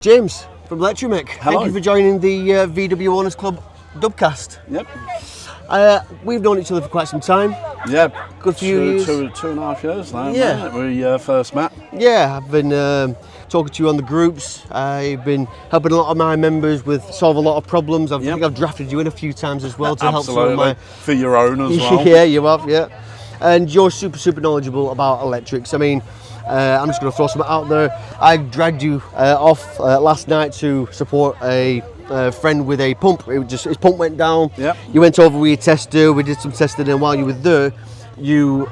James from Electrimech. Hello. Thank you for joining the VW Owners Club DUBCAST. Yep. We've known each other for quite some time. Yeah. Good few years. Two and a half years now. Yeah. We first met. Yeah, I've been talking to you on the groups. I've been helping a lot of my members with solve a lot of problems. I think I've drafted you in a few times as well to help some of my... For your own as well. Yeah, you have, yeah. And you're super knowledgeable about electrics. I mean, I'm just going to throw something out there. I dragged you off last night to support a friend with a pump. His pump went down. Yep. You went over with your tester. We did some testing, and while you were there, you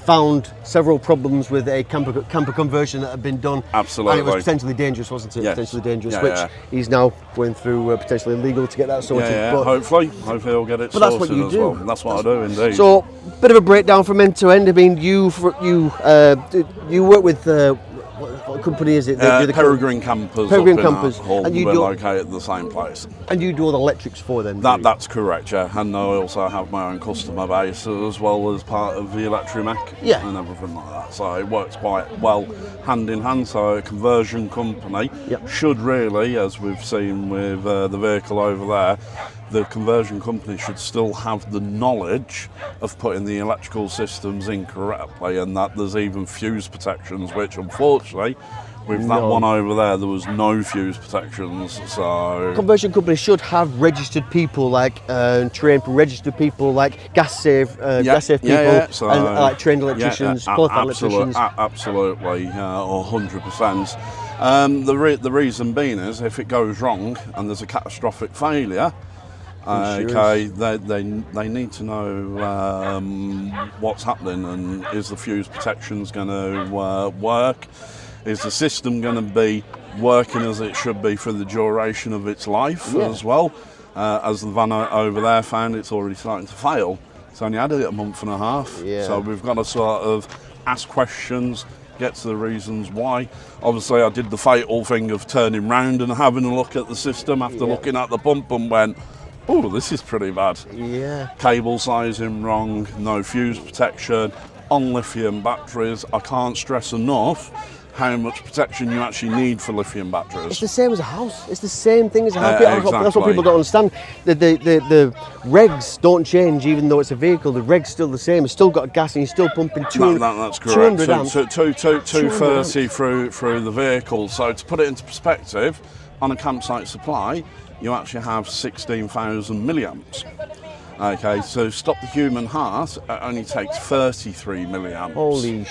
found several problems with a camper conversion that had been done. Absolutely. And it was potentially dangerous, wasn't it? Yes. Potentially dangerous, Yeah, which yeah. he's now going through potentially illegal to get that sorted. Yeah. But Hopefully he'll get it But that's sorted what you as do. well. That's what I do indeed. So, bit of a breakdown from end to end. I mean, you work with what company is it? The Peregrine Campers. Peregrine up in Campers. Hull. And you We're do- located at the same place. And you do all the electrics for them. do you? That's correct, yeah. And I also have my own customer base as well as part of the Electrimech Yeah. and everything like that. So it works quite well hand in hand. So a conversion company Yep. should really, as we've seen with the vehicle over there, the conversion company should still have the knowledge of putting the electrical systems in correctly, and that there's even fuse protections, which unfortunately with that one over there was no fuse protections. So Conversion companies should have registered people, like trained registered people, like gas safe people, So, and like trained electricians, qualified electricians. Absolutely, 100%. The reason being is if it goes wrong and there's a catastrophic failure, okay, they need to know what's happening, and is the fuse protections going to work? Is the system going to be working as it should be for the duration of its life as well? As the van over there found, it's already starting to fail. It's only had it a month and a half. Yeah. So we've got to sort of ask questions, get to the reasons why. Obviously I did the fatal thing of turning round and having a look at the system after looking at the pump and went, oh, this is pretty bad. Yeah. Cable sizing wrong, no fuse protection, on lithium batteries. I can't stress enough how much protection you actually need for lithium It's batteries. the same as a house. It's the same thing as a house. Exactly. That's what people don't understand. The regs don't change, even though it's a vehicle. The reg's still the same. It's still got gas, and you're still pumping 200. That's correct. 200 amps. 230 through the vehicle. So to put it into perspective, on a campsite supply, you actually have 16,000 milliamps. Okay, so stop the human heart, it only takes 33 milliamps. Holy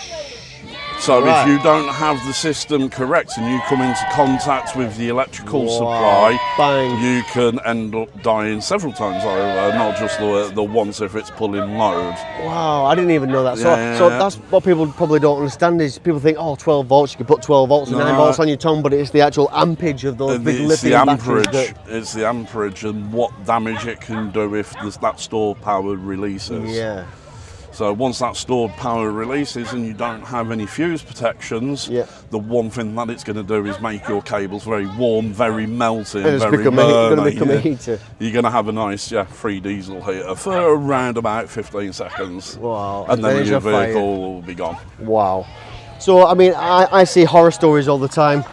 So Right. if you don't have the system correct and you come into contact with the electrical supply, bang. you can end up dying several times over, not just the once if it's pulling load. Wow, I didn't even know that. So, Yeah. so that's what people probably don't understand is people think, oh, 12 volts, you can put 12 volts and 9 No. volts on your tongue, but it's the actual ampage of those big It's the lithium batteries. amperage. It's the amperage and what damage it can do if that stored power releases. Yeah. So once that stored power releases and you don't have any fuse protections, the one thing that it's going to do is make your cables very warm, very melting, And it's very going to become a burny. heater. You're going to have a nice free diesel heater for around about 15 seconds. Wow. And then There's your your fire. vehicle will be gone. Wow. So, I mean, I see horror stories all the time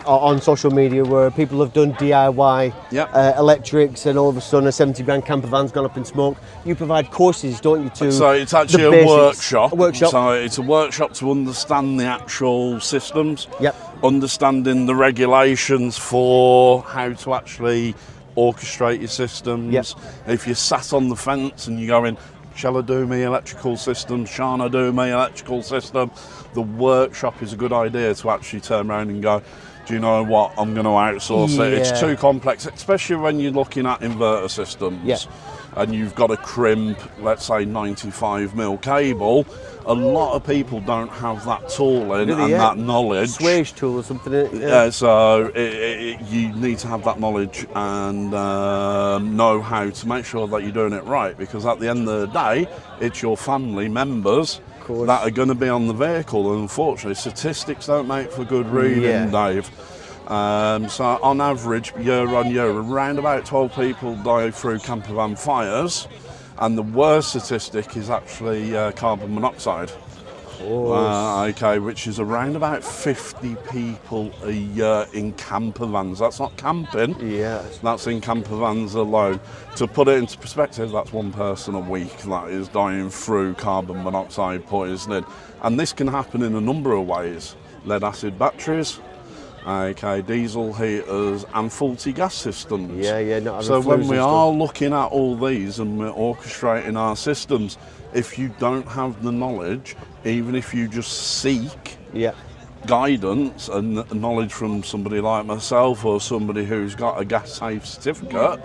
on social media where people have done DIY electrics, and all of a sudden a 70 grand camper van's gone up in smoke. You provide courses, don't you, to So it's actually the a basics. workshop. A workshop. So it's a workshop to understand the actual systems, Yep. understanding the regulations for how to actually orchestrate your systems. Yep. If you're sat on the fence and you're going, shall I do my electrical system? Shan't I do my electrical system? The workshop is a good idea to actually turn around and go, do you know what, I'm going to outsource it. It's Yeah. too complex, especially when you're looking at inverter systems. Yeah. And you've got to crimp, let's say 95mm cable. A lot of people don't have that tooling and that knowledge. Swage tool or something. So you need to have that knowledge and know how to make sure that you're doing it right, because at the end of the day, it's your family members that are going to be on the vehicle, and unfortunately statistics don't make for good reading, Dave. So on average, year on year, around about 12 people die through campervan fires, and the worst statistic is actually carbon monoxide. Okay, which is around about 50 people a year in camper vans. That's not camping. Yeah. That's in camper vans alone. To put it into perspective, that's one person a week that is dying through carbon monoxide poisoning. And this can happen in a number of ways. Lead acid batteries, okay, diesel heaters and faulty gas systems. Not so when we are looking at all these and we're orchestrating our systems, if you don't have the knowledge, even if you just seek guidance and knowledge from somebody like myself or somebody who's got a gas safe certificate,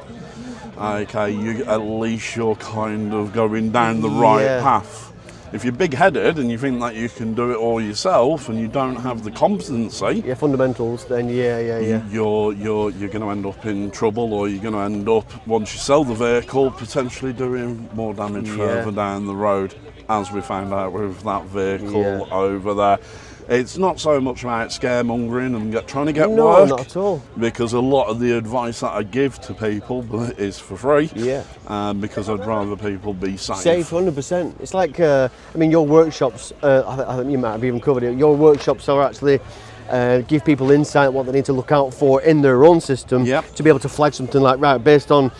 okay, at least you're kind of going down the right path. If you're big-headed and you think that you can do it all yourself and you don't have the competency, fundamentals, then you're going to end up in trouble, or you're going to end up, once you sell the vehicle, potentially doing more damage further down the road, as we found out with that vehicle over there. It's not so much about scaremongering and trying to get work. No, not at all. Because a lot of the advice that I give to people is for free. Because I'd rather people be safe. Safe, 100%. It's like, your workshops, I think you might have even covered it, your workshops are actually give people insight what they need to look out for in their own system to be able to flag something like, right, based on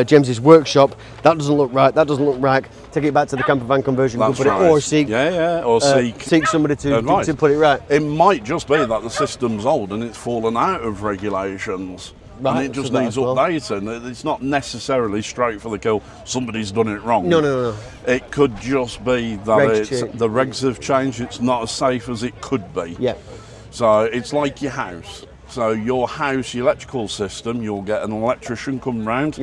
James's workshop, that doesn't look right, take it back to the camper van conversion company, or seek seek somebody to put it right. It might just be that the system's old and it's fallen out of regulations. And it just needs updating. It's not necessarily straight for the kill. Somebody's done it wrong. No. It could just be that the regs have changed. It's not as safe as it could be. So it's like your house. So your house, your electrical system, you'll get an electrician come round.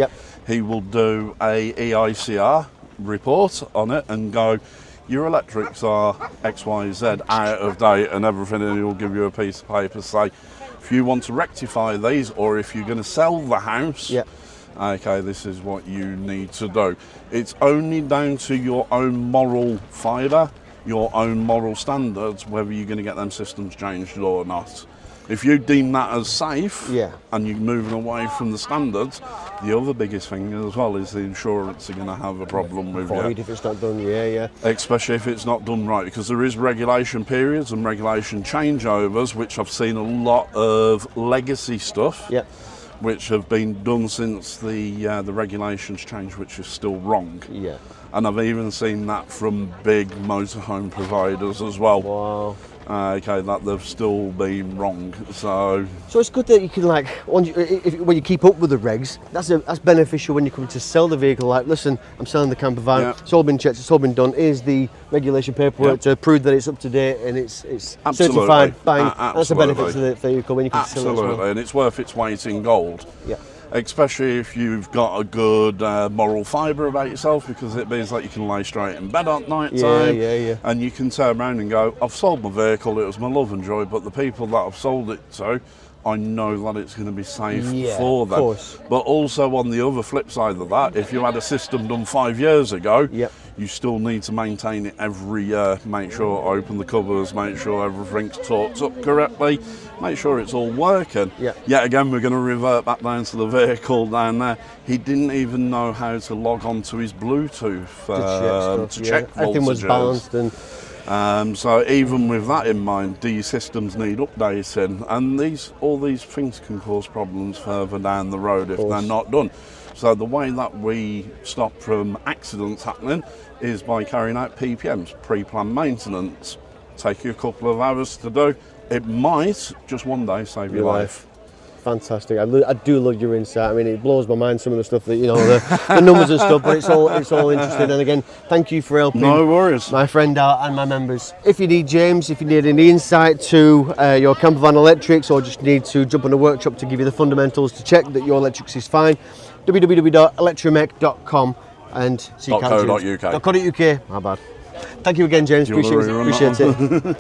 He will do a EICR report on it and go, your electrics are XYZ out of date and everything, and he'll give you a piece of paper, say, if you want to rectify these, or if you're going to sell the house, okay, this is what you need to do. It's only down to your own moral fibre, your own moral standards, whether you're going to get them systems changed or not. If you deem that as safe and you're moving away from the standards, the other biggest thing as well is the insurance are going to have a problem with you. If it's not done, Especially if it's not done right, because there is regulation periods and regulation changeovers, which I've seen a lot of legacy stuff, which have been done since the regulations changed, which is still wrong. And I've even seen that from big motorhome providers as well. Wow. Okay, that they've still been wrong. So it's good that you can, like, when you keep up with the regs, that's beneficial when you come to sell the vehicle. Like, listen, I'm selling the camper van. It's all been checked. It's all been done. Here's the regulation paperwork to prove that it's up to date and it's certified. Bang. That's a benefit to the vehicle when you can sell it as well. And it's worth its weight in gold. Especially if you've got a good moral fibre about yourself, because it means that you can lay straight in bed at night time and you can turn around and go, I've sold my vehicle, it was my love and joy, but the people that I've sold it to, I know that it's going to be safe for them. Of course. But also on the other flip side of that, if you had a system done 5 years ago, you still need to maintain it every year. Make sure, open the covers, make sure everything's torqued up correctly, make sure it's all working. Yet again, we're going to revert back down to the vehicle down there. He didn't even know how to log on to his Bluetooth to check voltages. Everything was balanced. And so even with that in mind, these systems need updating, and all these things can cause problems further down the road if they're not done. So the way that we stop from accidents happening is by carrying out PPMs, pre-planned maintenance. Take you a couple of hours to do. It might just one day save your life. Fantastic. I do love your insight. I mean, it blows my mind, some of the stuff that, the numbers and stuff, but it's all interesting. And again, thank you for helping my friend out and my members. If you need James, if you need any insight to your camper van electrics, or just need to jump on a workshop to give you the fundamentals to check that your electrics is fine, www.electrimech.com and .co.uk. .co.uk. My bad. Thank you again, James. Appreciate it.